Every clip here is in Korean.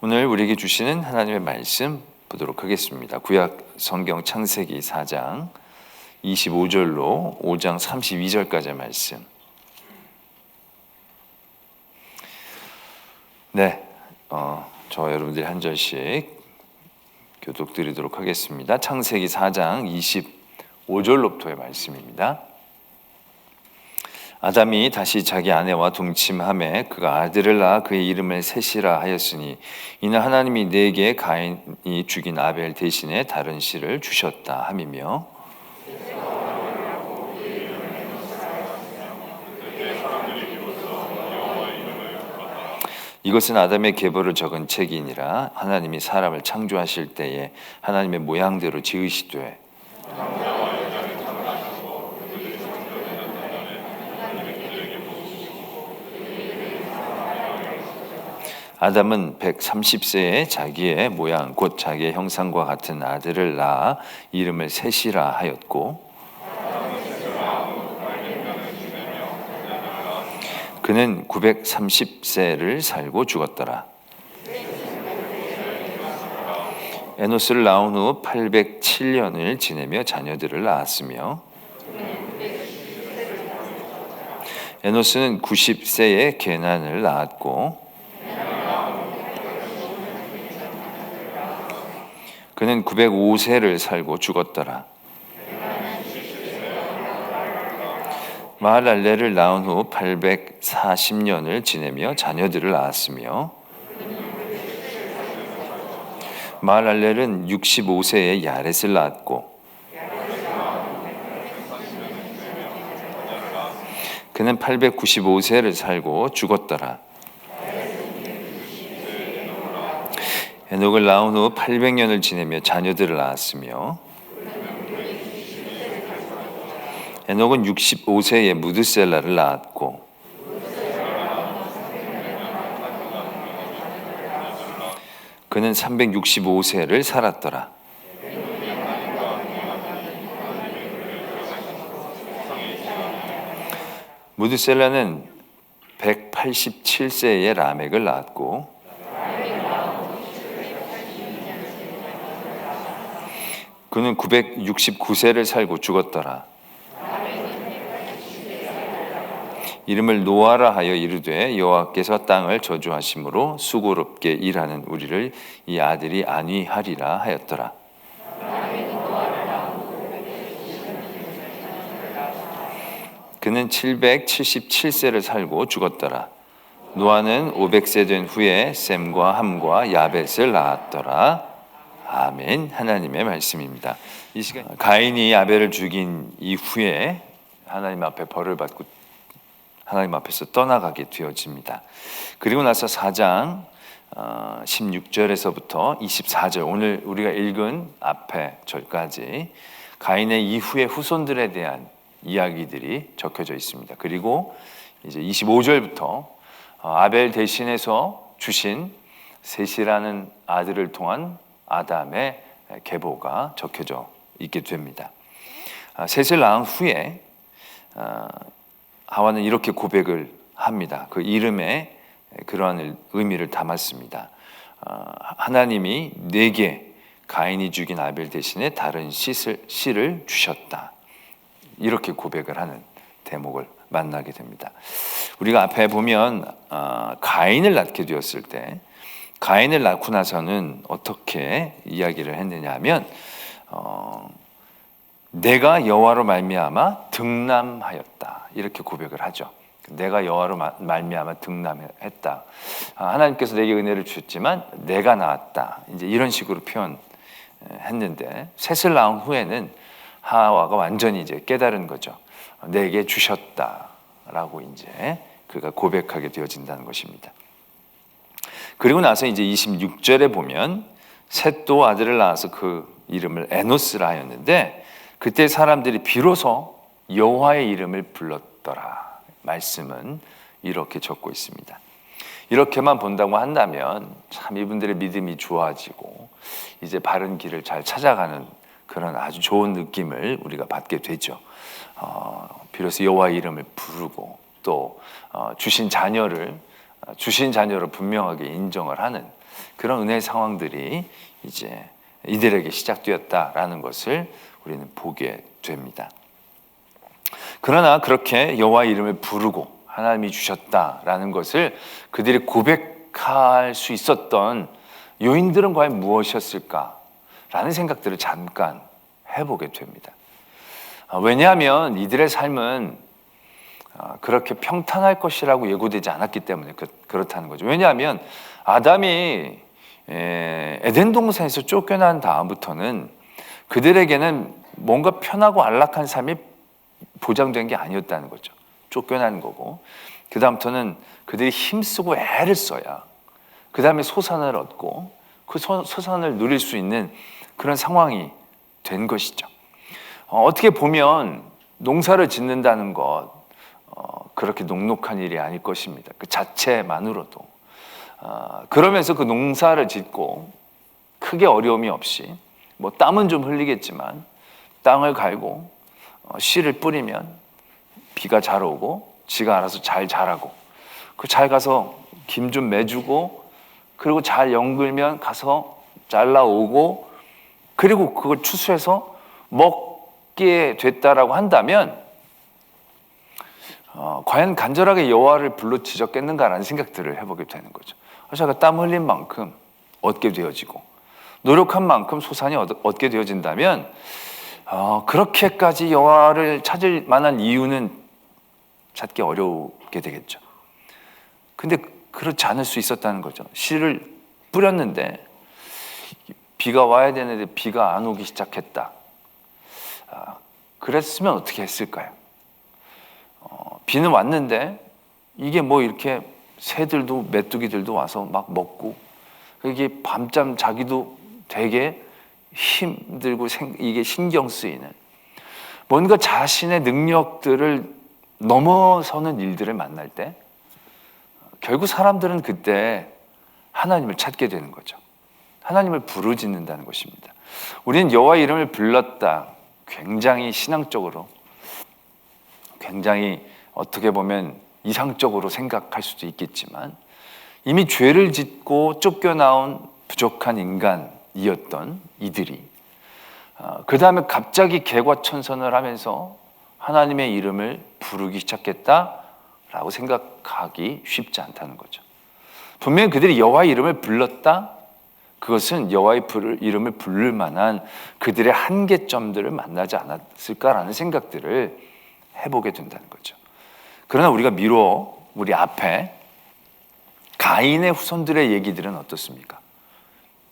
오늘 우리에게 주시는 하나님의 말씀 보도록 하겠습니다. 구약 성경 창세기 4장 25절로 5장 32절까지의 말씀. 저 여러분들이 한 절씩 교독드리도록 하겠습니다. 창세기 4장 25절로부터의 말씀입니다. 아담이 다시 자기 아내와 동침하매 그가 아들을 낳아 그의 이름을 셋이라 하였으니 이는 하나님이 내게 가인이 죽인 아벨 대신에 다른 씨를 주셨다 함이며, 이것은 아담의 계보를 적은 책이니라. 하나님이 사람을 창조하실 때에 하나님의 모양대로 지으시되 아담은 130세에 자기의 모양 곧 자기의 형상과 같은 아들을 낳아 이름을 셋이라 하였고, 그는 930세를 살고 죽었더라. 에노스를 낳은 후 807년을 지내며 자녀들을 낳았으며, 에노스는 90세에 게난을 낳았고, 그는 905세를 살고 죽었더라. 마할랄레를 낳은 후 840년을 지내며 자녀들을 낳았으며, 마할랄렐은 65세에 야렛을 낳았고, 그는 895세를 살고 죽었더라. 에녹을 낳은 후 800년을 지내며 자녀들을 낳았으며, 에녹은 65세에 무드셀라를 낳았고, 그는 365세를 살았더라. 무드셀라는 187세에 라멕을 낳았고, 그는 969세를 살고 죽었더라. 이름을 노아라 하여 이르되 여호와께서 땅을 저주하심으로 수고롭게 일하는 우리를 이 아들이 안위하리라 하였더라. 그는 777세를 살고 죽었더라. 노아는 500세 된 후에 셈과 함과 야벳을 낳았더라. 아멘. 하나님의 말씀입니다. 이 시간 가인이 아벨을 죽인 이후에 하나님 앞에 벌을 받고 하나님 앞에서 떠나가게 되어집니다. 그리고 나서 4장 16절에서부터 24절, 오늘 우리가 읽은 앞에 절까지 가인의 이후의 후손들에 대한 이야기들이 적혀져 있습니다. 그리고 이제 25절부터 아벨 대신해서 주신 셋이라는 아들을 통한 아담의 계보가 적혀져 있게 됩니다. 셋을 낳은 후에 하와는 이렇게 고백을 합니다. 그 이름에 그러한 의미를 담았습니다. 하나님이 내게 가인이 죽인 아벨 대신에 다른 씨를 주셨다. 이렇게 고백을 하는 대목을 만나게 됩니다. 우리가 앞에 보면 가인을 낳게 되었을 때 가인을 낳고 나서는 어떻게 이야기를 했느냐 하면 내가 여호와로 말미암아 등남하였다. 이렇게 고백을 하죠. 내가 여호와로 말미암아 등남했다. 하나님께서 내게 은혜를 주셨지만 내가 낳았다. 이제 이런 식으로 표현했는데 셋을 낳은 후에는 하와가 완전히 이제 깨달은 거죠. 내게 주셨다라고 이제 그가 고백하게 되어진다는 것입니다. 그리고 나서 이제 26절에 보면 셋도 아들을 낳아서 그 이름을 에노스라 하였는데 그때 사람들이 비로소 여호와의 이름을 불렀더라. 말씀은 이렇게 적고 있습니다. 이렇게만 본다고 한다면 참 이분들의 믿음이 좋아지고 이제 바른 길을 잘 찾아가는 그런 아주 좋은 느낌을 우리가 받게 되죠. 비로소 여호와의 이름을 부르고 또 주신 자녀를 주신 자녀로 분명하게 인정을 하는 그런 은혜의 상황들이 이제 이들에게 시작되었다라는 것을 우리는 보게 됩니다. 그러나 그렇게 여호와의 이름을 부르고 하나님이 주셨다라는 것을 그들이 고백할 수 있었던 요인들은 과연 무엇이었을까라는 생각들을 잠깐 해보게 됩니다. 왜냐하면 이들의 삶은 그렇게 평탄할 것이라고 예고되지 않았기 때문에 그렇다는 거죠. 왜냐하면 아담이 에덴 동산에서 쫓겨난 다음부터는 그들에게는 뭔가 편하고 안락한 삶이 보장된 게 아니었다는 거죠. 쫓겨나는 거고, 그 다음부터는 그들이 힘쓰고 애를 써야 그 다음에 소산을 얻고 그 소산을 누릴 수 있는 그런 상황이 된 것이죠. 어떻게 보면 농사를 짓는다는 것 그렇게 녹록한 일이 아닐 것입니다. 그 자체만으로도. 그러면서 그 농사를 짓고 크게 어려움이 없이 뭐 땀은 좀 흘리겠지만 땅을 갈고 씨를 뿌리면 비가 잘 오고 지가 알아서 잘 자라고, 그 잘 가서 김 좀 매주고, 그리고 잘 연글면 가서 잘라오고, 그리고 그걸 추수해서 먹게 됐다라고 한다면 과연 간절하게 여호와를 불러 지졌겠는가라는 생각들을 해보게 되는 거죠. 제가 땀 흘린 만큼 얻게 되어지고 노력한 만큼 소산이 얻게 되어진다면 그렇게까지 여호와를 찾을 만한 이유는 찾기 어렵게 되겠죠. 근데 그렇지 않을 수 있었다는 거죠. 씨를 뿌렸는데 비가 와야 되는데 비가 안 오기 시작했다. 그랬으면 어떻게 했을까요? 비는 왔는데 이게 뭐 이렇게 새들도 메뚜기들도 와서 막 먹고, 이게 밤잠 자기도 되게 힘들고 이게 신경 쓰이는, 뭔가 자신의 능력들을 넘어서는 일들을 만날 때 결국 사람들은 그때 하나님을 찾게 되는 거죠. 하나님을 부르짖는다는 것입니다. 우리는 여호와의 이름을 불렀다, 굉장히 신앙적으로, 굉장히 어떻게 보면 이상적으로 생각할 수도 있겠지만, 이미 죄를 짓고 쫓겨나온 부족한 인간이었던 이들이 그 다음에 갑자기 개과천선을 하면서 하나님의 이름을 부르기 시작했다라고 생각하기 쉽지 않다는 거죠. 분명히 그들이 여호와의 이름을 불렀다, 그것은 여호와의 이름을 부를 만한 그들의 한계점들을 만나지 않았을까라는 생각들을 해보게 된다는 거죠. 그러나 우리가 우리 앞에 가인의 후손들의 얘기들은 어떻습니까?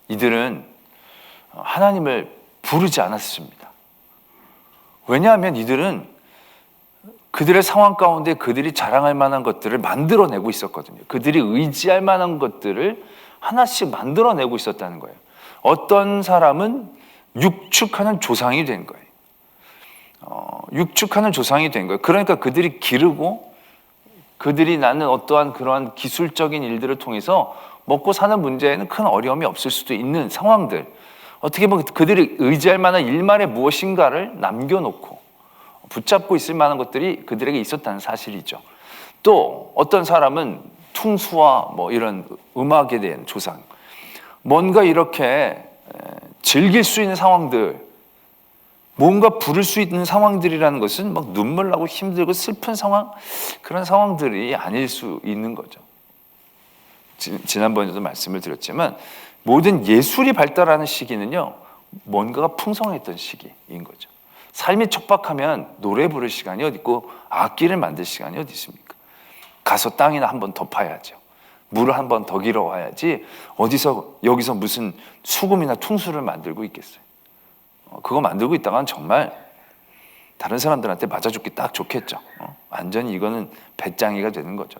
이들은 하나님을 부르지 않았습니다. 왜냐하면 이들은 그들의 상황 가운데 그들이 자랑할 만한 것들을 만들어내고 있었거든요. 그들이 의지할 만한 것들을 하나씩 만들어내고 있었다는 거예요. 어떤 사람은 육축하는 조상이 된 거예요. 육축하는 조상이 된 거예요. 그러니까 그들이 기르고 그들이 낳는 어떠한 그러한 기술적인 일들을 통해서 먹고 사는 문제에는 큰 어려움이 없을 수도 있는 상황들, 어떻게 보면 그들이 의지할 만한 일말의 무엇인가를 남겨놓고 붙잡고 있을 만한 것들이 그들에게 있었다는 사실이죠. 또 어떤 사람은 퉁수와 뭐 이런 음악에 대한 조상, 뭔가 이렇게 즐길 수 있는 상황들, 뭔가 부를 수 있는 상황들이라는 것은 막 눈물 나고 힘들고 슬픈 상황, 그런 상황들이 아닐 수 있는 거죠. 지난번에도 말씀을 드렸지만 모든 예술이 발달하는 시기는요, 뭔가가 풍성했던 시기인 거죠. 삶이 척박하면 노래 부를 시간이 어디 있고 악기를 만들 시간이 어디 있습니까? 가서 땅이나 한번 더 파야죠. 물을 한번 더 길어와야지 여기서 무슨 수금이나 퉁수를 만들고 있겠어요. 그거 만들고 있다간 정말 다른 사람들한테 맞아 죽기 딱 좋겠죠. 완전히 이거는 배짱이가 되는 거죠.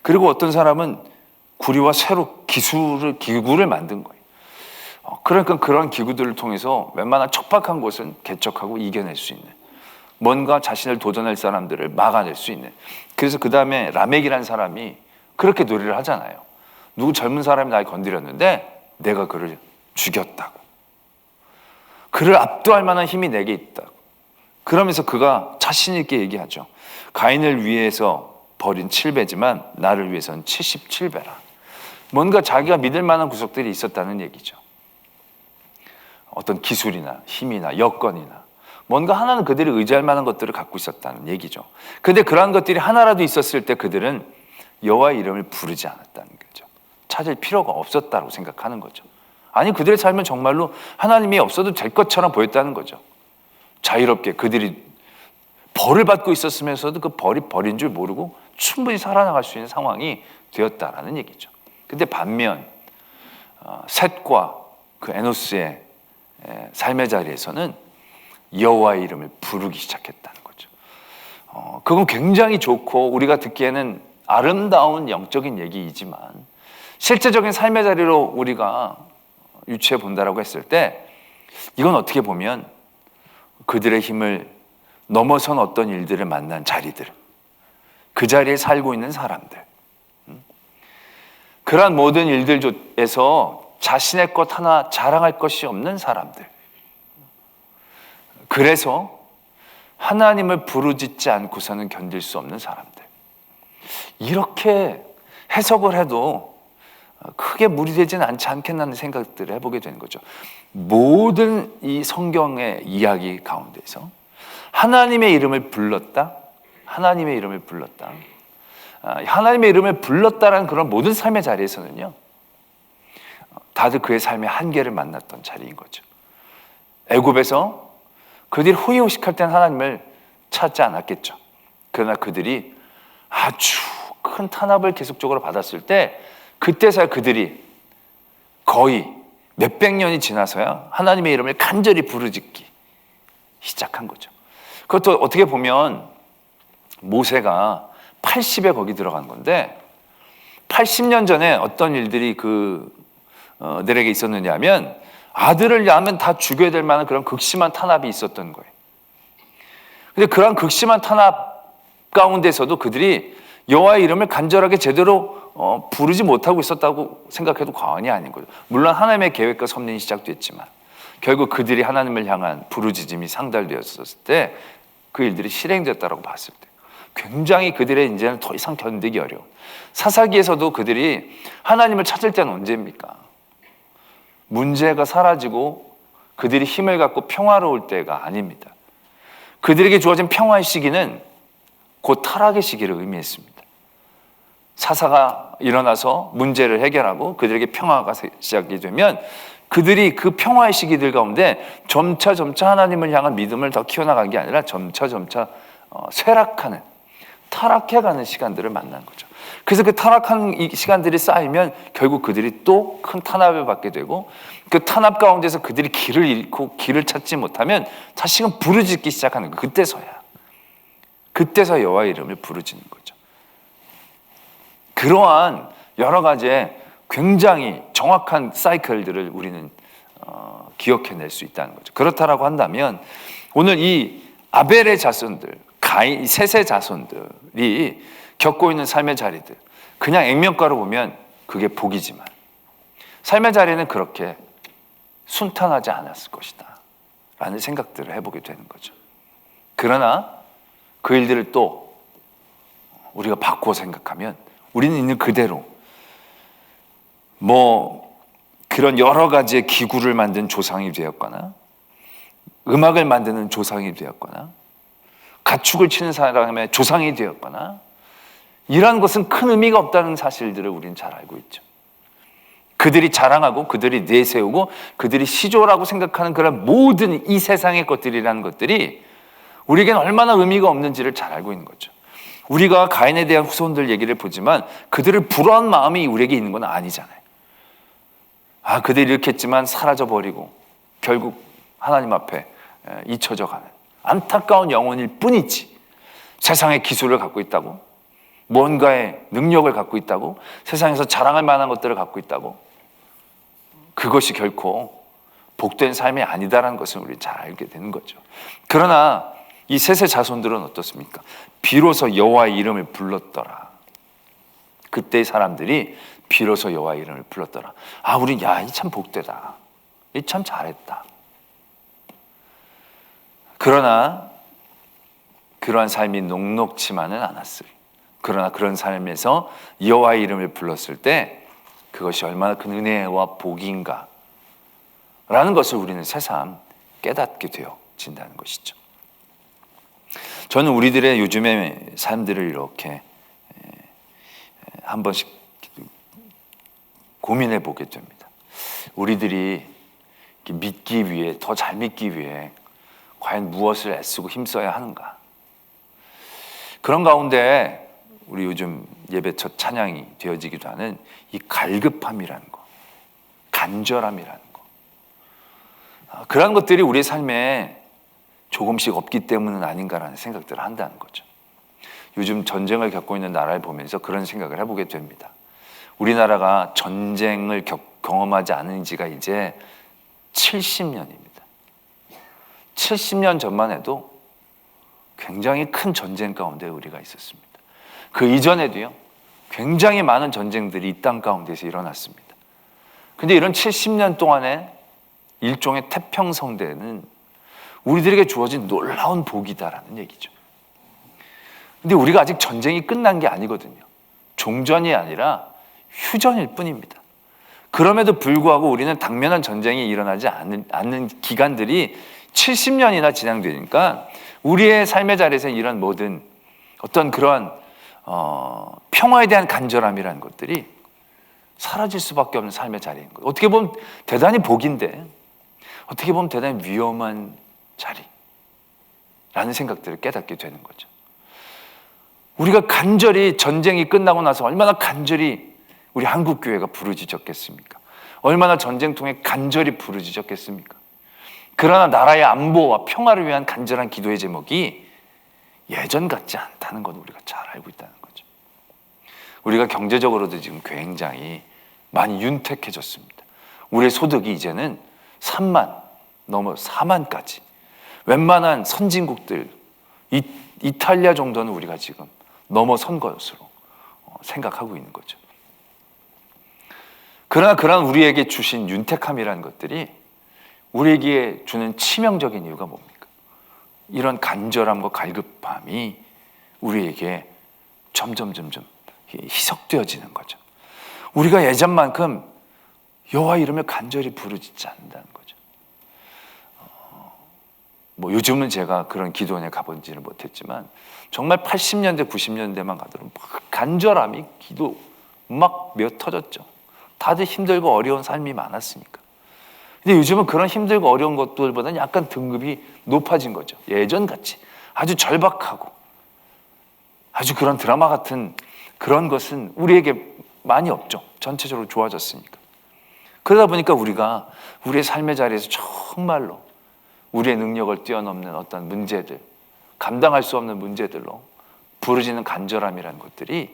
그리고 어떤 사람은 구리와 쇠로 기구를 만든 거예요. 그러니까 그런 기구들을 통해서 웬만한 척박한 곳은 개척하고 이겨낼 수 있는, 뭔가 자신을 도전할 사람들을 막아낼 수 있는. 그래서 그 다음에 라멕이라는 사람이 그렇게 노래를 하잖아요. 누구 젊은 사람이 날 건드렸는데 내가 그를 죽였다고. 그를 압도할 만한 힘이 내게 있다. 그러면서 그가 자신 있게 얘기하죠. 가인을 위해서 버린 7배지만 나를 위해서는 77배라. 뭔가 자기가 믿을 만한 구석들이 있었다는 얘기죠. 어떤 기술이나 힘이나 여건이나 뭔가 하나는 그들이 의지할 만한 것들을 갖고 있었다는 얘기죠. 그런데 그러한 것들이 하나라도 있었을 때 그들은 여호와의 이름을 부르지 않았다는 거죠. 찾을 필요가 없었다고 생각하는 거죠. 아니, 그들의 삶은 정말로 하나님이 없어도 될 것처럼 보였다는 거죠. 자유롭게 그들이 벌을 받고 있었으면서도 그 벌이 벌인 줄 모르고 충분히 살아나갈 수 있는 상황이 되었다라는 얘기죠. 근데 반면 셋과 그 에노스의 삶의 자리에서는 여호와의 이름을 부르기 시작했다는 거죠. 그건 굉장히 좋고 우리가 듣기에는 아름다운 영적인 얘기이지만 실제적인 삶의 자리로 우리가 유추해 본다라고 했을 때 이건 어떻게 보면 그들의 힘을 넘어선 어떤 일들을 만난 자리들, 그 자리에 살고 있는 사람들, 그러한 모든 일들에서 자신의 것 하나 자랑할 것이 없는 사람들, 그래서 하나님을 부르짖지 않고서는 견딜 수 없는 사람들, 이렇게 해석을 해도 크게 무리되지는 않지 않겠나는 생각들을 해보게 되는 거죠. 모든 이 성경의 이야기 가운데서 하나님의 이름을 불렀다, 하나님의 이름을 불렀다, 하나님의 이름을 불렀다라는 그런 모든 삶의 자리에서는요, 다들 그의 삶의 한계를 만났던 자리인 거죠. 애굽에서 그들이 호의호식할 때는 하나님을 찾지 않았겠죠. 그러나 그들이 아주 큰 탄압을 계속적으로 받았을 때 그때서야 그들이 거의 몇백 년이 지나서야 하나님의 이름을 간절히 부르짖기 시작한 거죠. 그것도 어떻게 보면 모세가 80에 거기 들어간 건데 80년 전에 어떤 일들이 그들에게 있었느냐 하면 아들을 낳으면 다 죽여야 될 만한 그런 극심한 탄압이 있었던 거예요. 근데 그런 극심한 탄압 가운데서도 그들이 여호와의 이름을 간절하게 제대로 부르지 못하고 있었다고 생각해도 과언이 아닌 거죠. 물론 하나님의 계획과 섭리는 시작됐지만 결국 그들이 하나님을 향한 부르짖음이 상달되었을 때 그 일들이 실행됐다고 봤을 때 굉장히 그들의 이제는 더 이상 견디기 어려운, 사사기에서도 그들이 하나님을 찾을 때는 언제입니까? 문제가 사라지고 그들이 힘을 갖고 평화로울 때가 아닙니다. 그들에게 주어진 평화의 시기는 곧 타락의 시기를 의미했습니다. 사사가 일어나서 문제를 해결하고 그들에게 평화가 시작이 되면 그들이 그 평화의 시기들 가운데 점차 하나님을 향한 믿음을 더 키워나간 게 아니라 점차 쇠락하는, 타락해가는 시간들을 만난 거죠. 그래서 그 타락한 이 시간들이 쌓이면 결국 그들이 또 큰 탄압을 받게 되고 그 탄압 가운데서 그들이 길을 잃고 길을 찾지 못하면 다시금 부르짖기 시작하는 거예요. 그때서 여호와의 이름을 부르짖는 거죠. 그러한 여러 가지의 굉장히 정확한 사이클들을 우리는 기억해낼 수 있다는 거죠. 그렇다라고 한다면 오늘 이 아벨의 자손들, 가인, 셋의 자손들이 겪고 있는 삶의 자리들, 그냥 액면가로 보면 그게 복이지만 삶의 자리는 그렇게 순탄하지 않았을 것이다 라는 생각들을 해보게 되는 거죠. 그러나 그 일들을 또 우리가 바꾸어 생각하면 우리는 있는 그대로 그런 여러 가지의 기구를 만든 조상이 되었거나 음악을 만드는 조상이 되었거나 가축을 치는 사람의 조상이 되었거나 이러한 것은 큰 의미가 없다는 사실들을 우리는 잘 알고 있죠. 그들이 자랑하고 그들이 내세우고 그들이 시조라고 생각하는 그런 모든 이 세상의 것들이라는 것들이 우리에게는 얼마나 의미가 없는지를 잘 알고 있는 거죠. 우리가 가인에 대한 후손들 얘기를 보지만 그들을 부러워하는 마음이 우리에게 있는 건 아니잖아요. 그들이 이렇게 했지만 사라져버리고 결국 하나님 앞에 잊혀져 가는 안타까운 영혼일 뿐이지, 세상의 기술을 갖고 있다고, 뭔가의 능력을 갖고 있다고, 세상에서 자랑할 만한 것들을 갖고 있다고, 그것이 결코 복된 삶이 아니다라는 것을 우리 잘 알게 되는 거죠. 그러나 이 셋의 자손들은 어떻습니까? 비로소 여호와의 이름을 불렀더라. 그때의 사람들이 비로소 여호와의 이름을 불렀더라. 우리 이 참 복되다. 이 참 잘했다. 그러나 그러한 삶이 녹록치만은 않았을 그러나 그런 삶에서 여호와의 이름을 불렀을 때 그것이 얼마나 큰 은혜와 복인가 라는 것을 우리는 새삼 깨닫게 되어진다는 것이죠. 저는 우리들의 요즘의 삶들을 이렇게 한 번씩 고민해 보게 됩니다. 우리들이 믿기 위해, 더 잘 믿기 위해 과연 무엇을 애쓰고 힘써야 하는가? 그런 가운데 우리 요즘 예배 첫 찬양이 되어지기도 하는 이 갈급함이라는 거, 간절함이라는 거, 그런 것들이 우리의 삶에 조금씩 없기 때문은 아닌가라는 생각들을 한다는 거죠. 요즘 전쟁을 겪고 있는 나라를 보면서 그런 생각을 해보게 됩니다. 우리나라가 전쟁을 경험하지 않은 지가 이제 70년입니다. 70년 전만 해도 굉장히 큰 전쟁 가운데 우리가 있었습니다. 그 이전에도요, 굉장히 많은 전쟁들이 이 땅 가운데서 일어났습니다. 근데 이런 70년 동안의 일종의 태평성대는 우리들에게 주어진 놀라운 복이다라는 얘기죠. 근데 우리가 아직 전쟁이 끝난 게 아니거든요. 종전이 아니라 휴전일 뿐입니다. 그럼에도 불구하고 우리는 당면한 전쟁이 일어나지 않는 기간들이 70년이나 진행되니까 우리의 삶의 자리에서 이런 모든 어떤 그러한 평화에 대한 간절함이라는 것들이 사라질 수밖에 없는 삶의 자리인 거예요. 어떻게 보면 대단히 복인데 어떻게 보면 대단히 위험한 자리라는 생각들을 깨닫게 되는 거죠. 우리가 간절히 전쟁이 끝나고 나서 얼마나 간절히 우리 한국교회가 부르짖었겠습니까? 얼마나 전쟁통에 간절히 부르짖었겠습니까? 그러나 나라의 안보와 평화를 위한 간절한 기도의 제목이 예전 같지 않다는 건 우리가 잘 알고 있다는 거죠. 우리가 경제적으로도 지금 굉장히 많이 윤택해졌습니다. 우리의 소득이 이제는 3만 넘어 4만까지 웬만한 선진국들 이탈리아 정도는 우리가 지금 넘어선 것으로 생각하고 있는 거죠. 그러나 그런 우리에게 주신 윤택함이라는 것들이 우리에게 주는 치명적인 이유가 뭡니까? 이런 간절함과 갈급함이 우리에게 점점 희석되어지는 거죠. 우리가 예전만큼 여호와 이름을 간절히 부르짖지 않는다는 거죠. 요즘은 제가 그런 기도원에 가본지를 못했지만 정말 80년대, 90년대만 가도록 간절함이 기도 막 몇 터졌죠. 다들 힘들고 어려운 삶이 많았으니까. 근데 요즘은 그런 힘들고 어려운 것들보다는 약간 등급이 높아진 거죠. 예전같이 아주 절박하고 아주 그런 드라마 같은 그런 것은 우리에게 많이 없죠. 전체적으로 좋아졌으니까. 그러다 보니까 우리가 우리의 삶의 자리에서 정말로 우리의 능력을 뛰어넘는 어떤 문제들, 감당할 수 없는 문제들로 부르짖는 간절함이라는 것들이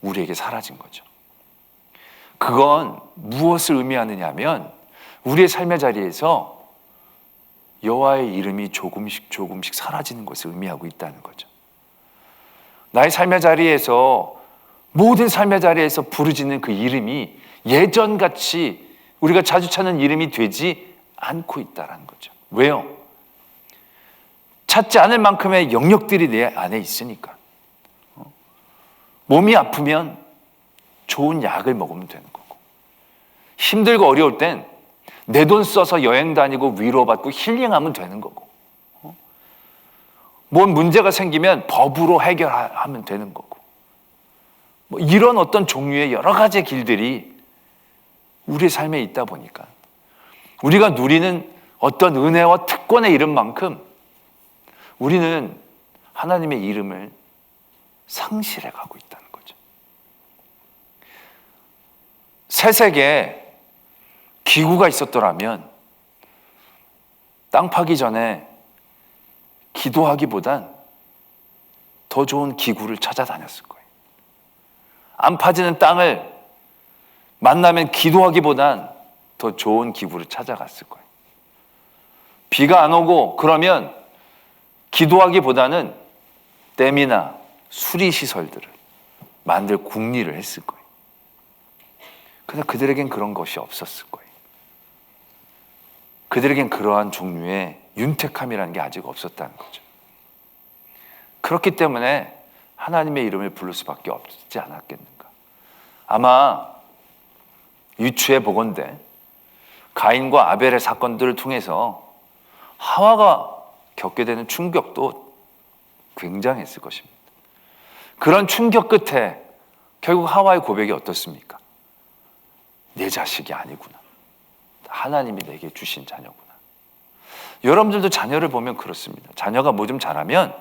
우리에게 사라진 거죠. 그건 무엇을 의미하느냐 하면 우리의 삶의 자리에서 여호와의 이름이 조금씩 사라지는 것을 의미하고 있다는 거죠. 나의 삶의 자리에서 모든 삶의 자리에서 부르짖는 그 이름이 예전같이 우리가 자주 찾는 이름이 되지 않고 있다는 거죠. 왜요? 찾지 않을 만큼의 영역들이 내 안에 있으니까. 몸이 아프면 좋은 약을 먹으면 되는 거고, 힘들고 어려울 땐 내 돈 써서 여행 다니고 위로받고 힐링하면 되는 거고, 뭔 문제가 생기면 법으로 해결하면 되는 거고, 이런 어떤 종류의 여러 가지 길들이 우리의 삶에 있다 보니까 우리가 누리는 어떤 은혜와 특권의 이름만큼 우리는 하나님의 이름을 상실해 가고 있다는 거죠. 새세계에 기구가 있었더라면 땅 파기 전에 기도하기보단 더 좋은 기구를 찾아다녔을 거예요. 안 파지는 땅을 만나면 기도하기보단 더 좋은 기구를 찾아갔을 거예요. 비가 안 오고 그러면 기도하기보다는 댐이나 수리시설들을 만들 궁리를 했을 거예요. 그런데 그들에겐 그런 것이 없었을 거예요. 그들에겐 그러한 종류의 윤택함이라는 게 아직 없었다는 거죠. 그렇기 때문에 하나님의 이름을 부를 수밖에 없지 않았겠는가. 아마 유추해 보건대 가인과 아벨의 사건들을 통해서 하와가 겪게 되는 충격도 굉장했을 것입니다. 그런 충격 끝에 결국 하와의 고백이 어떻습니까? 내 자식이 아니구나. 하나님이 내게 주신 자녀구나. 여러분들도 자녀를 보면 그렇습니다. 자녀가 뭐 좀 잘하면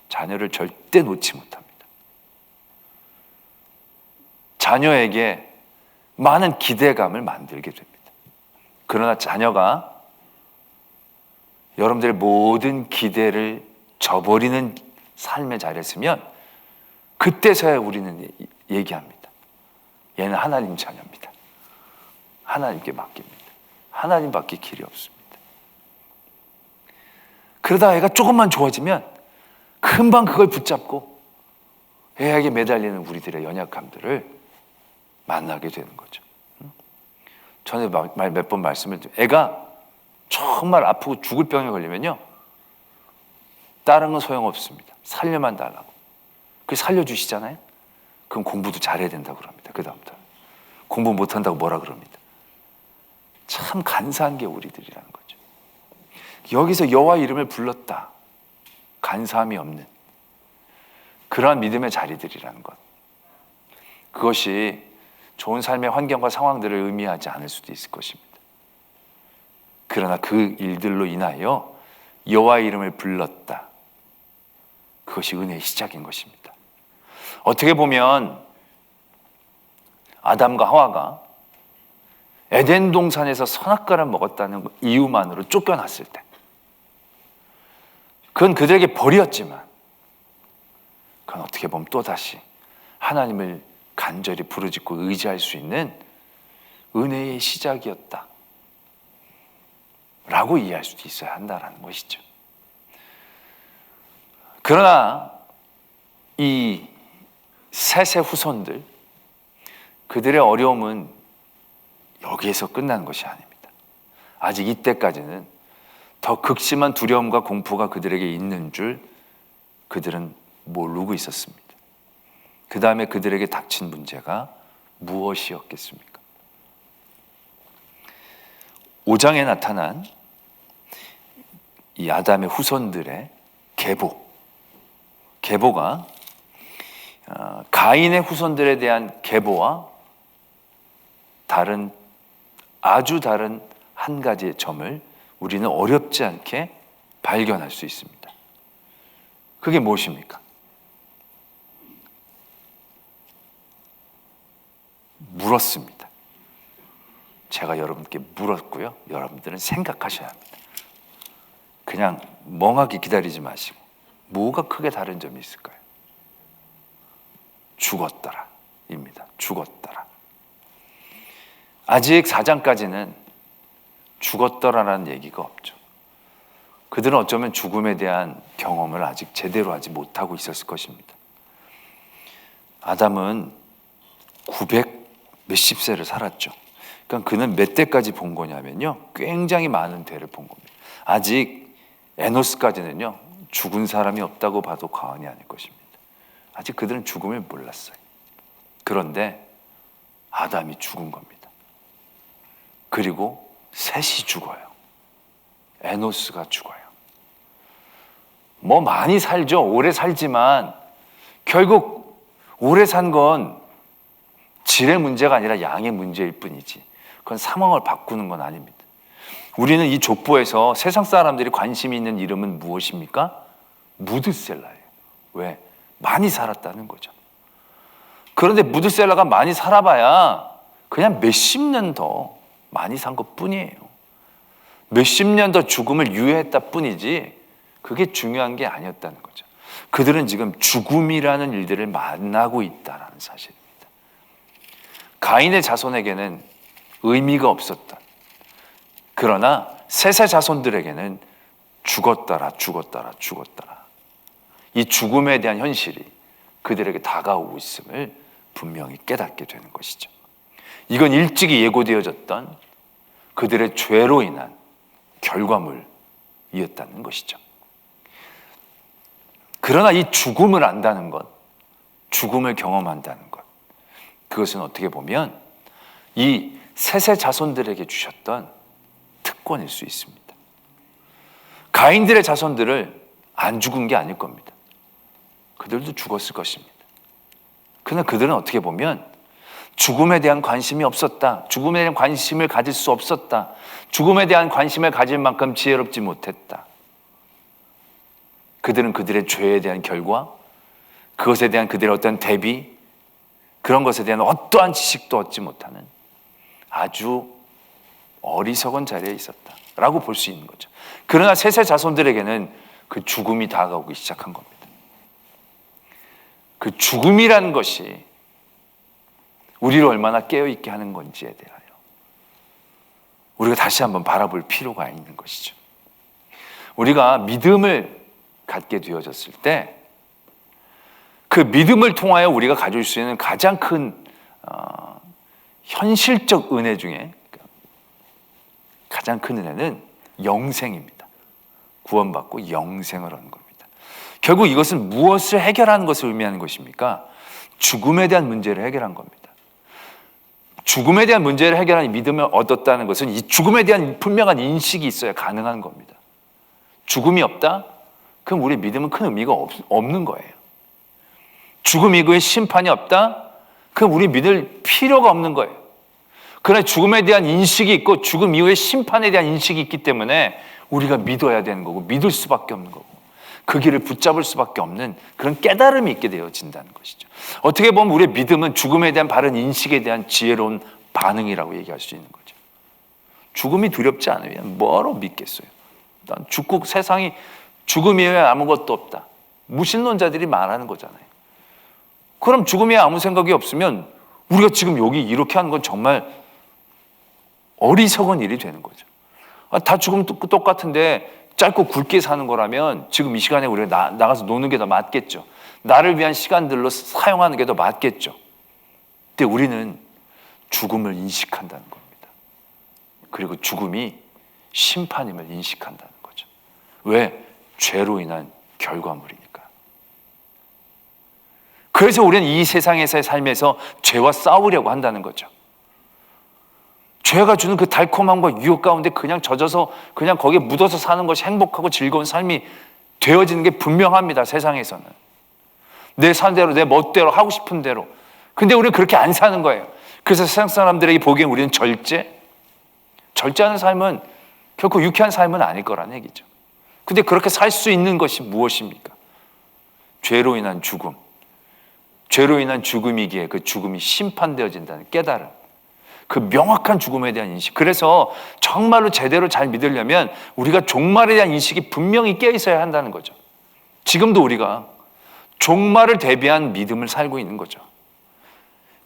자녀를 절대 놓지 못합니다. 자녀에게 많은 기대감을 만들게 됩니다. 그러나 자녀가 여러분들의 모든 기대를 저버리는 삶에 잘했으면 그때서야 우리는 얘기합니다. 얘는 하나님 자녀입니다. 하나님께 맡깁니다. 하나님밖에 길이 없습니다. 그러다 애가 조금만 좋아지면 금방 그걸 붙잡고 애에게 매달리는 우리들의 연약함들을 만나게 되는 거죠. 전에 몇 번 말씀을 드린 애가 정말 아프고 죽을 병에 걸리면요, 다른 건 소용없습니다. 살려만 달라고. 그 살려주시잖아요. 그럼 공부도 잘해야 된다고 그럽니다. 그 다음부터 공부 못한다고 뭐라 그럽니다. 참 간사한 게 우리들이라는 거죠. 여기서 여호와 이름을 불렀다, 간사함이 없는 그러한 믿음의 자리들이라는 것, 그것이 좋은 삶의 환경과 상황들을 의미하지 않을 수도 있을 것입니다. 그러나 그 일들로 인하여 여호와 이름을 불렀다, 그것이 은혜의 시작인 것입니다. 어떻게 보면 아담과 하와가 에덴 동산에서 선악과를 먹었다는 이유만으로 쫓겨났을 때, 그건 그들에게 벌이었지만, 그건 어떻게 보면 또다시 하나님을 간절히 부르짖고 의지할 수 있는 은혜의 시작이었다 라고 이해할 수도 있어야 한다는 것이죠. 그러나 이 셋의 후손들, 그들의 어려움은 여기에서 끝난 것이 아닙니다. 아직 이때까지는 더 극심한 두려움과 공포가 그들에게 있는 줄 그들은 모르고 있었습니다. 그 다음에 그들에게 닥친 문제가 무엇이었겠습니까? 5장에 나타난 이 아담의 후손들의 계보가 가인의 후손들에 대한 계보와 아주 다른 한 가지의 점을 우리는 어렵지 않게 발견할 수 있습니다. 그게 무엇입니까? 물었습니다. 제가 여러분께 물었고요, 여러분들은 생각하셔야 합니다. 그냥 멍하게 기다리지 마시고, 뭐가 크게 다른 점이 있을까요? 죽었더라 입니다. 죽었더라. 아직 4장까지는 죽었더라라는 얘기가 없죠. 그들은 어쩌면 죽음에 대한 경험을 아직 제대로 하지 못하고 있었을 것입니다. 아담은 900 몇십 세를 살았죠. 그러니까 그는 몇 대까지 본 거냐면요, 굉장히 많은 대를 본 겁니다. 아직 에노스까지는요, 죽은 사람이 없다고 봐도 과언이 아닐 것입니다. 아직 그들은 죽음을 몰랐어요. 그런데 아담이 죽은 겁니다. 그리고 셋이 죽어요. 에노스가 죽어요. 뭐 많이 살죠. 오래 살지만 결국 오래 산 건 질의 문제가 아니라 양의 문제일 뿐이지, 그건 상황을 바꾸는 건 아닙니다. 우리는 이 족보에서 세상 사람들이 관심이 있는 이름은 무엇입니까? 무드셀라예요. 왜? 많이 살았다는 거죠. 그런데 무드셀라가 많이 살아봐야 그냥 몇십 년 더 많이 산 것 뿐이에요. 몇십 년 더 죽음을 유예했다 뿐이지 그게 중요한 게 아니었다는 거죠. 그들은 지금 죽음이라는 일들을 만나고 있다는 사실입니다. 가인의 자손에게는 의미가 없었던, 그러나 셋의 자손들에게는 죽었더라, 이 죽음에 대한 현실이 그들에게 다가오고 있음을 분명히 깨닫게 되는 것이죠. 이건 일찍이 예고되어졌던 그들의 죄로 인한 결과물이었다는 것이죠. 그러나 이 죽음을 안다는 것, 죽음을 경험한다는 것, 그것은 어떻게 보면 이 셋의 자손들에게 주셨던 특권일 수 있습니다. 가인들의 자손들을 안 죽은 게 아닐 겁니다. 그들도 죽었을 것입니다. 그러나 그들은 어떻게 보면 죽음에 대한 관심이 없었다. 죽음에 대한 관심을 가질 수 없었다. 죽음에 대한 관심을 가질 만큼 지혜롭지 못했다. 그들은 그들의 죄에 대한 결과, 그것에 대한 그들의 어떤 대비, 그런 것에 대한 어떠한 지식도 얻지 못하는 아주 어리석은 자리에 있었다라고 볼 수 있는 거죠. 그러나 셋의 자손들에게는 그 죽음이 다가오기 시작한 겁니다. 그 죽음이라는 것이 우리를 얼마나 깨어있게 하는 건지에 대하여 우리가 다시 한번 바라볼 필요가 있는 것이죠. 우리가 믿음을 갖게 되어졌을 때 그 믿음을 통하여 우리가 가질 수 있는 가장 큰 현실적 은혜 중에 가장 큰 은혜는 영생입니다. 구원받고 영생을 얻는 겁니다. 결국 이것은 무엇을 해결하는 것을 의미하는 것입니까? 죽음에 대한 문제를 해결한 겁니다. 죽음에 대한 문제를 해결하는 믿음을 얻었다는 것은 이 죽음에 대한 분명한 인식이 있어야 가능한 겁니다. 죽음이 없다? 그럼 우리 믿음은 큰 의미가 없는 거예요. 죽음 이후에 심판이 없다? 그럼 우리 믿을 필요가 없는 거예요. 그러나 죽음에 대한 인식이 있고 죽음 이후에 심판에 대한 인식이 있기 때문에 우리가 믿어야 되는 거고 믿을 수밖에 없는 거고 그 길을 붙잡을 수밖에 없는 그런 깨달음이 있게 되어진다는 것이죠. 어떻게 보면 우리의 믿음은 죽음에 대한 바른 인식에 대한 지혜로운 반응이라고 얘기할 수 있는 거죠. 죽음이 두렵지 않으면 뭐로 믿겠어요? 난 죽고 세상이 죽음 이외에 아무것도 없다. 무신론자들이 말하는 거잖아요. 그럼 죽음에 아무 생각이 없으면 우리가 지금 여기 이렇게 하는 건 정말 어리석은 일이 되는 거죠. 다 죽으면 똑같은데 짧고 굵게 사는 거라면 지금 이 시간에 우리가 나가서 노는 게 더 맞겠죠. 나를 위한 시간들로 사용하는 게 더 맞겠죠. 근데 우리는 죽음을 인식한다는 겁니다. 그리고 죽음이 심판임을 인식한다는 거죠. 왜? 죄로 인한 결과물이니까. 그래서 우리는 이 세상에서의 삶에서 죄와 싸우려고 한다는 거죠. 죄가 주는 그 달콤함과 유혹 가운데 그냥 젖어서 그냥 거기에 묻어서 사는 것이 행복하고 즐거운 삶이 되어지는 게 분명합니다. 세상에서는. 내 산대로 내 멋대로 하고 싶은 대로. 근데 우리는 그렇게 안 사는 거예요. 그래서 세상 사람들에게 보기엔 우리는 절제하는 삶은 결코 유쾌한 삶은 아닐 거라는 얘기죠. 근데 그렇게 살 수 있는 것이 무엇입니까? 죄로 인한 죽음. 죄로 인한 죽음이기에 그 죽음이 심판되어진다는 깨달음. 그 명확한 죽음에 대한 인식. 그래서 정말로 제대로 잘 믿으려면 우리가 종말에 대한 인식이 분명히 깨어 있어야 한다는 거죠. 지금도 우리가 종말을 대비한 믿음을 살고 있는 거죠.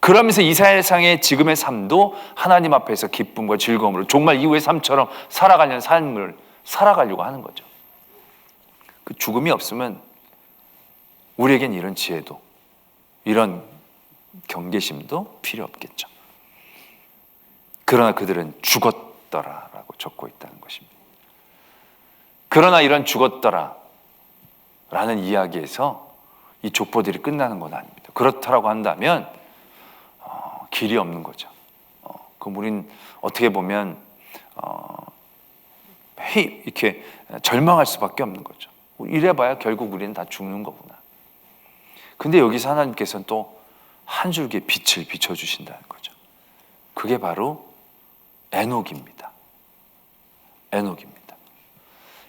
그러면서 이 세상의 지금의 삶도 하나님 앞에서 기쁨과 즐거움으로 종말 이후의 삶처럼 살아가려는 삶을 살아가려고 하는 거죠. 그 죽음이 없으면 우리에겐 이런 지혜도 이런 경계심도 필요 없겠죠. 그러나 그들은 죽었더라라고 적고 있다는 것입니다. 그러나 이런 죽었더라라는 이야기에서 이 족보들이 끝나는 건 아닙니다. 그렇다라고 한다면 길이 없는 거죠. 그럼 우린 어떻게 보면 이렇게 절망할 수밖에 없는 거죠. 이래봐야 결국 우리는 다 죽는 거구나. 근데 여기서 하나님께서는 또 한 줄기의 빛을 비춰주신다는 거죠. 그게 바로 에녹입니다.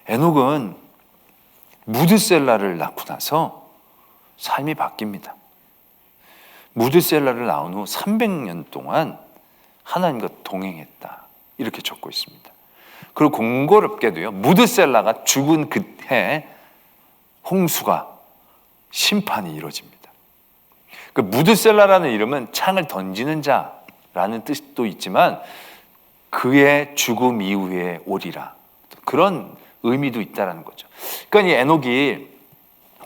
에녹은 무드셀라를 낳고 나서 삶이 바뀝니다. 무드셀라를 낳은 후 300년 동안 하나님과 동행했다. 이렇게 적고 있습니다. 그리고 공교롭게도요, 무드셀라가 죽은 그해 홍수가 심판이 이루어집니다. 그 무드셀라라는 이름은 창을 던지는 자라는 뜻도 있지만 그의 죽음 이후에 오리라 그런 의미도 있다라는 거죠. 그러니까 이 에녹이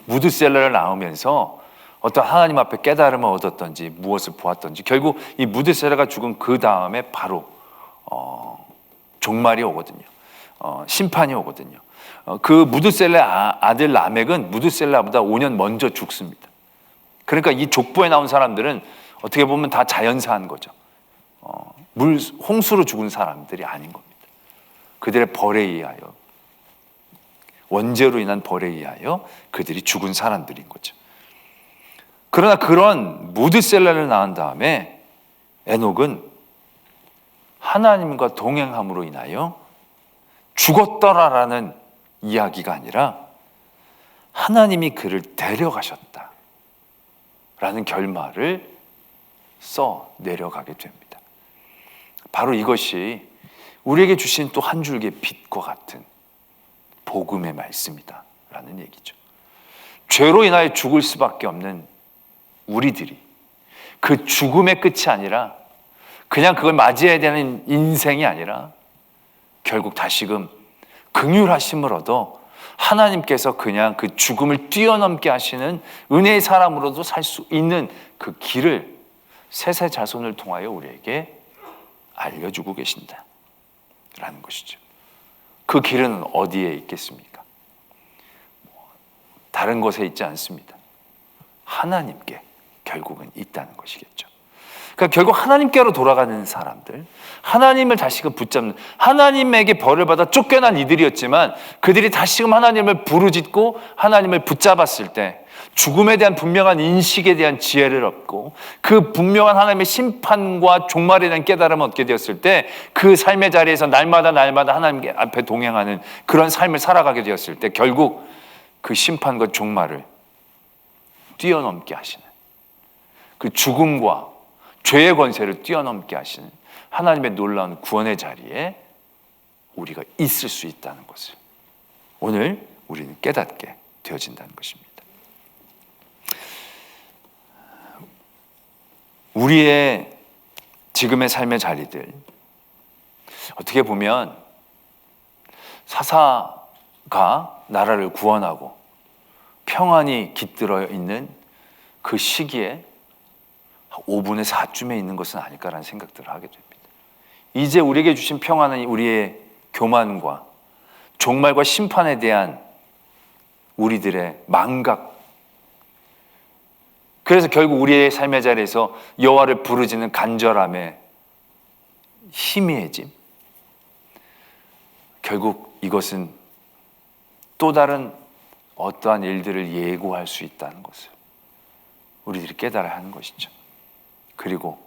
무드셀라를 낳으면서 어떤 하나님 앞에 깨달음을 얻었던지 무엇을 보았던지 결국 이 무드셀라가 죽은 그 다음에 바로 종말이 오거든요. 심판이 오거든요. 그 무드셀라의 아들 라멕은 무드셀라보다 5년 먼저 죽습니다. 그러니까 이 족보에 나온 사람들은 어떻게 보면 다 자연사한 거죠. 홍수로 죽은 사람들이 아닌 겁니다. 그들의 벌에 의하여, 원죄로 인한 벌에 의하여 그들이 죽은 사람들인 거죠. 그러나 그런 무드셀라를 낳은 다음에 에녹은 하나님과 동행함으로 인하여 죽었더라라는 이야기가 아니라 하나님이 그를 데려가셨다 라는 결말을 써 내려가게 됩니다. 바로 이것이 우리에게 주신 또 한 줄기의 빛과 같은 복음의 말씀이다 라는 얘기죠. 죄로 인하여 죽을 수밖에 없는 우리들이 그 죽음의 끝이 아니라 그냥 그걸 맞이해야 되는 인생이 아니라 결국 다시금 긍휼하심을 얻어 하나님께서 그냥 그 죽음을 뛰어넘게 하시는 은혜의 사람으로도 살 수 있는 그 길을 셋의 자손을 통하여 우리에게 알려주고 계신다 라는 것이죠. 그 길은 어디에 있겠습니까? 다른 곳에 있지 않습니다. 하나님께 결국은 있다는 것이겠죠. 그러니까 결국 하나님께로 돌아가는 사람들, 하나님을 다시금 붙잡는, 하나님에게 벌을 받아 쫓겨난 이들이었지만 그들이 다시금 하나님을 부르짖고 하나님을 붙잡았을 때 죽음에 대한 분명한 인식에 대한 지혜를 얻고 그 분명한 하나님의 심판과 종말에 대한 깨달음을 얻게 되었을 때 그 삶의 자리에서 날마다 하나님 앞에 동행하는 그런 삶을 살아가게 되었을 때 결국 그 심판과 종말을 뛰어넘게 하시는, 그 죽음과 죄의 권세를 뛰어넘게 하시는 하나님의 놀라운 구원의 자리에 우리가 있을 수 있다는 것을 오늘 우리는 깨닫게 되어진다는 것입니다. 우리의 지금의 삶의 자리들, 어떻게 보면 사사가 나라를 구원하고 평안이 깃들어 있는 그 시기에 5분의 4쯤에 있는 것은 아닐까라는 생각들을 하게 됩니다. 이제 우리에게 주신 평안은 우리의 교만과 종말과 심판에 대한 우리들의 망각, 그래서 결국 우리의 삶의 자리에서 여호와를 부르짖는 간절함에 희미해짐, 결국 이것은 또 다른 어떠한 일들을 예고할 수 있다는 것을 우리들이 깨달아야 하는 것이죠. 그리고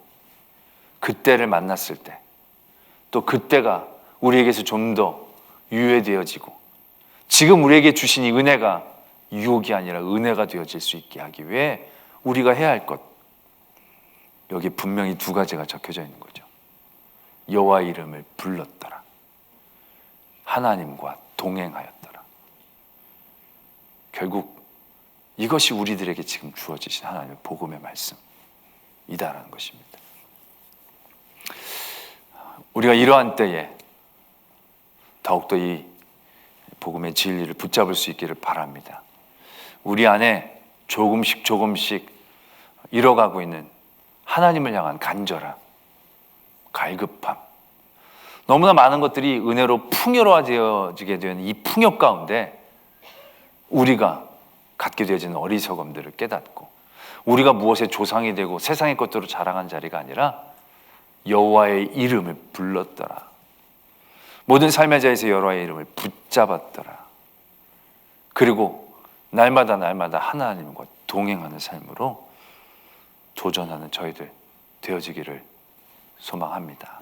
그때를 만났을 때 또 그때가 우리에게서 좀 더 유예되어지고 지금 우리에게 주신 이 은혜가 유혹이 아니라 은혜가 되어질 수 있게 하기 위해 우리가 해야 할 것, 여기 분명히 두 가지가 적혀져 있는 거죠. 여호와 이름을 불렀더라, 하나님과 동행하였더라. 결국 이것이 우리들에게 지금 주어지신 하나님의 복음의 말씀이다라는 것입니다. 우리가 이러한 때에 더욱더 이 복음의 진리를 붙잡을 수 있기를 바랍니다. 우리 안에 조금씩 잃어가고 있는 하나님을 향한 간절함, 갈급함, 너무나 많은 것들이 은혜로 풍요로워지게 되는 이 풍요 가운데 우리가 갖게 되어지는 어리석음들을 깨닫고 우리가 무엇의 조상이 되고 세상의 것들로 자랑한 자리가 아니라 여호와의 이름을 불렀더라, 모든 삶의 자리에서 여호와의 이름을 붙잡았더라, 그리고 날마다 하나님과 동행하는 삶으로 도전하는 저희들 되어지기를 소망합니다.